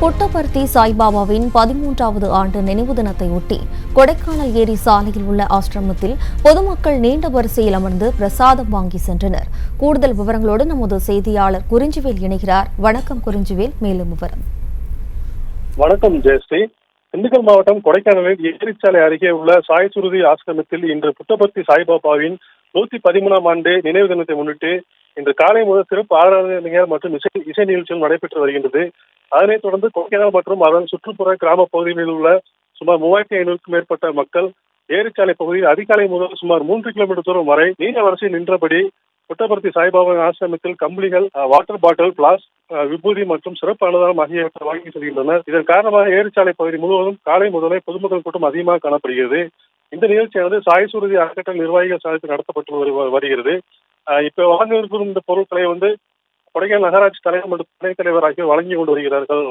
புட்டபர்த்தி சாய்பாபாவின் 13வது ஆண்டு நினைவு தினத்தையொட்டி கொடைக்கானல் ஏரி சாலையில் உள்ள ஆசிரமத்தில் பொதுமக்கள் நீண்ட வரிசையில் அமர்ந்து பிரசாதம் வாங்கி சென்றனர். கூடுதல் விவரங்களோடு நமது செய்தியாளர் குறிஞ்சிவேல் இணைகிறார். வணக்கம் குறிஞ்சிவேல், மேலும் விவரம். வணக்கம் ஜெயஸ்ரீ. திண்டுக்கல் மாவட்டம் கொடைக்கானலில் ஏரிச்சாலை அருகே உள்ள சாய் சுருதி ஆசிரமத்தில் இன்று புட்டபர்த்தி சாய்பாபாவின் 113ஆம் ஆண்டு நினைவு தினத்தை முன்னிட்டு இன்று காலை முதல் சிறப்பு ஆராதனைகள் மற்றும் இசை நிகழ்ச்சிகள் நடைபெற்று வருகின்றது. அதனைத் தொடர்ந்து கொடைக்கானல் மற்றும் அதன் சுற்றுப்புற கிராம பகுதிகளில் உள்ள சுமார் 3500க்கும் மேற்பட்ட மக்கள் ஏரிச்சாலை பகுதியில் அதிகாலை முதல் சுமார் 3 கிலோமீட்டர் தூரம் வரை நீண்ட வரிசையில் நின்றபடி புட்டபர்த்தி சாய்பாபா ஆசிரமத்தில் கம்பளிகள், வாட்டர் பாட்டில், பிளாஸ், விபூதி மற்றும் சிறப்பு அன்னதானம் ஆகியவற்றை வாங்கி செல்கின்றனர். இதன் காரணமாக ஏரிச்சாலை பகுதி முழுவதும் காலை முதலே பொதுமக்கள் கூட்டம் அதிகமாக காணப்படுகிறது. இந்த நிகழ்ச்சியானது சாய் சுருதி அறக்கட்டளை நிர்வாகிகள் சார்பில் நடத்தப்பட்டு வருகிறது. இப்ப வாங்க இருக்கும் இந்த பொருட்களை கொடைக்கானல் நகராட்சி தலைவர் மற்றும் துணைத் தலைவர் ஆகியோர் வழங்கி கொண்டு வருகிறார்கள்.